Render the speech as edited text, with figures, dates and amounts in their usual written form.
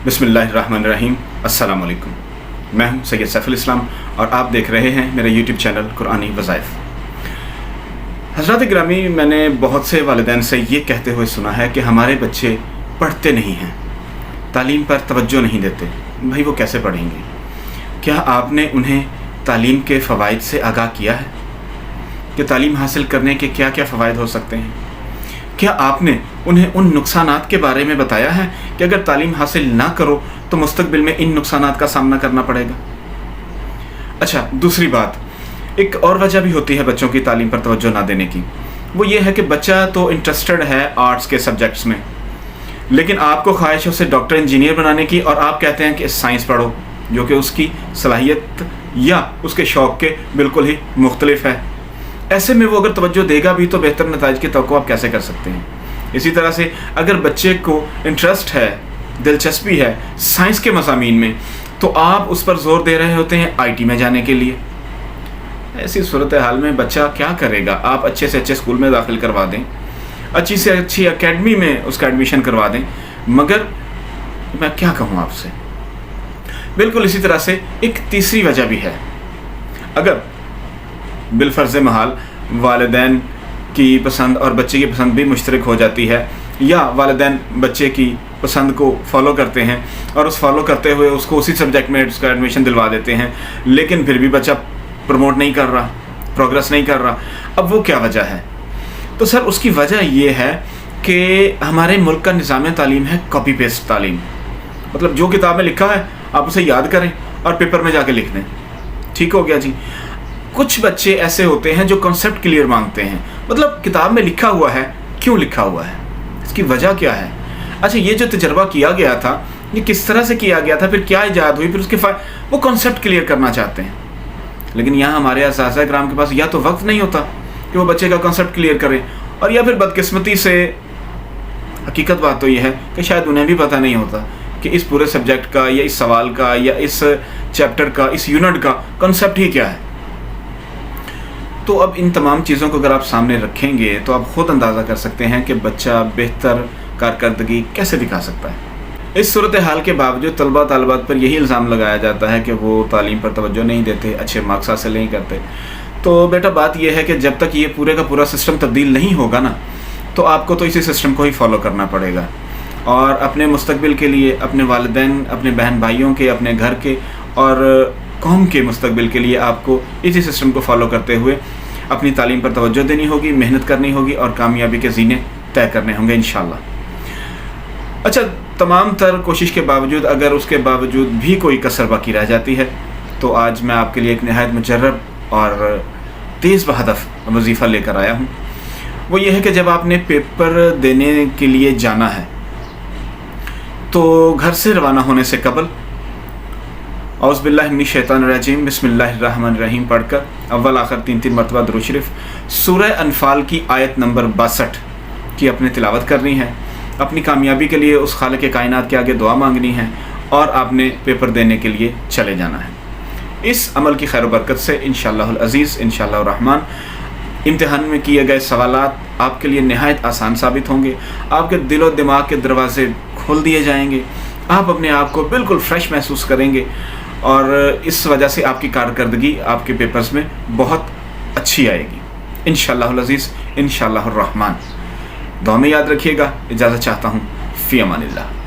बिस्मिल्लाहिर्रहमानिर्रहीम। अस्सलाम वालेकुम। मैं हूं सैयद सैफुल इस्लाम और आप देख रहे हैं मेरा यूट्यूब चैनल कुरानी वज़ाइफ। हज़रात गिरामी, मैंने बहुत से वालिदैन से ये कहते हुए सुना है कि हमारे बच्चे पढ़ते नहीं हैं, तालीम पर तवज्जो नहीं देते। भाई वो कैसे पढ़ेंगे? क्या आपने उन्हें तालीम के फ़वाइद से आगाह किया है कि तालीम हासिल करने के क्या क्या फ़वाइद हो सकते हैं? क्या आपने उन्हें उन नुकसानात के बारे में बताया है कि अगर तालीम हासिल ना करो तो मुस्तकबिल में इन नुकसानात का सामना करना पड़ेगा? अच्छा, दूसरी बात, एक और वजह भी होती है बच्चों की तालीम पर तवज्जो ना देने की। वो ये है कि बच्चा तो इंटरेस्टेड है आर्ट्स के सब्जेक्ट्स में, लेकिन आपको ख्वाहिश है उसे डॉक्टर इंजीनियर बनाने की और आप कहते हैं कि साइंस पढ़ो, जो कि उसकी सलाहियत या उसके शौक़ के बिल्कुल ही मुख्तलिफ है। ऐसे में वो अगर तवज्जो देगा भी तो बेहतर नताइज की तवक्को आप कैसे कर सकते हैं? इसी तरह से अगर बच्चे को इंटरेस्ट है, दिलचस्पी है साइंस के मज़ामीन में, तो आप उस पर ज़ोर दे रहे होते हैं आईटी में जाने के लिए। ऐसी सूरत हाल में बच्चा क्या करेगा? आप अच्छे से अच्छे स्कूल में दाखिल करवा दें, अच्छी से अच्छी एकेडमी में उसका एडमिशन करवा दें, मगर मैं क्या कहूँ आपसे। बिल्कुल इसी तरह से एक तीसरी वजह भी है। अगर बिलफर्ज़ महाल वालिदैन की पसंद और बच्चे की पसंद भी मुश्तरक हो जाती है, या वालिदैन बच्चे की पसंद को फॉलो करते हैं और उस फॉलो करते हुए उसको उसी सब्जेक्ट में उसका एडमिशन दिलवा देते हैं, लेकिन फिर भी बच्चा प्रमोट नहीं कर रहा, प्रोग्रेस नहीं कर रहा, अब वो क्या वजह है? तो सर उसकी वजह ये है कि हमारे मुल्क का निज़ाम तालीम है कॉपी पेस्ट तालीम। मतलब जो किताब में लिखा है आप उसे याद करें और पेपर में जाके लिख दें, ठीक हो गया जी। कुछ बच्चे ऐसे होते हैं जो कॉन्सेप्ट क्लियर मांगते हैं, मतलब किताब में लिखा हुआ है, क्यों लिखा हुआ है, इसकी वजह क्या है? अच्छा, ये जो तजर्बा किया गया था ये किस तरह से किया गया था, फिर क्या इजाद हुई, फिर उसके वो कॉन्सेप्ट क्लियर करना चाहते हैं। लेकिन यहाँ हमारे असातिज़ा किराम के पास या तो वक्त नहीं होता कि वो बच्चे का कॉन्सेप्ट क्लियर करें, और या फिर बदकिस्मती से हकीकत बात तो ये है कि शायद उन्हें भी पता नहीं होता कि इस पूरे सब्जेक्ट का या इस सवाल का या इस चैप्टर का, इस यूनिट का कॉन्सेप्ट ही क्या है। तो अब इन तमाम चीज़ों को अगर आप सामने रखेंगे तो आप ख़ुद अंदाज़ा कर सकते हैं कि बच्चा बेहतर कारकर्दगी कैसे दिखा सकता है। इस सूरत हाल के बावजूद तलबा तालिबात पर यही इल्ज़ाम लगाया जाता है कि वो तालीम पर तवज्जो नहीं देते, अच्छे मार्क्स हासिल नहीं करते। तो बेटा बात यह है कि जब तक ये पूरे का पूरा सिस्टम तब्दील नहीं होगा ना, तो आपको तो इसी सिस्टम को ही फॉलो करना पड़ेगा, और अपने मुस्तकबिल के लिए, अपने वालिदैन, अपने बहन भाइयों के, अपने घर के और कौम के मुस्तकबिल के लिए आपको इसी सिस्टम को फॉलो करते हुए अपनी तालीम पर तवज्जो देनी होगी, मेहनत करनी होगी और कामयाबी के ज़ीने तय करने होंगे इंशाअल्लाह। अच्छा, तमाम तर कोशिश के बावजूद अगर उसके बावजूद भी कोई कसर बाकी रह जाती है, तो आज मैं आपके लिए एक नहायत मुजर्रब और तेज़ बहदफ वजीफ़ा लेकर आया हूँ। वो ये है कि जब आपने पेपर देने के लिए जाना है तो घर से रवाना होने से कबल औज़ु बिल्लाहि मिनश शैतानिर रजीम बिस्मिल्लाहिर्रहमानिर्रहीम पढ़कर अव्वल आखिर 3 मरतबा दुरूद शरीफ सूरह अनफाल की आयत नंबर 62 की अपने तिलावत करनी है। अपनी कामयाबी के लिए उस खालिक़ कायनात के आगे दुआ मांगनी है और आपने पेपर देने के लिए चले जाना है। इस अमल की खैर बरकत से इंशाअल्लाहुल अज़ीज़, इंशाअल्लाह रहमान, इम्तिहान में किए गए सवालात आपके लिए नहायत आसान साबित होंगे। आपके दिल और दिमाग के दरवाज़े खोल दिए जाएंगे, आप अपने आप को बिल्कुल फ्रेश महसूस करेंगे और इस वजह से आपकी कारकर्दगी आपके पेपर्स में बहुत अच्छी आएगी इंशाअल्लाहुल अज़ीज़, इंशाअल्लाहुर रहमान। दुआ में याद रखिएगा। इजाज़त चाहता हूँ। फ़ी अमानिल्लाह।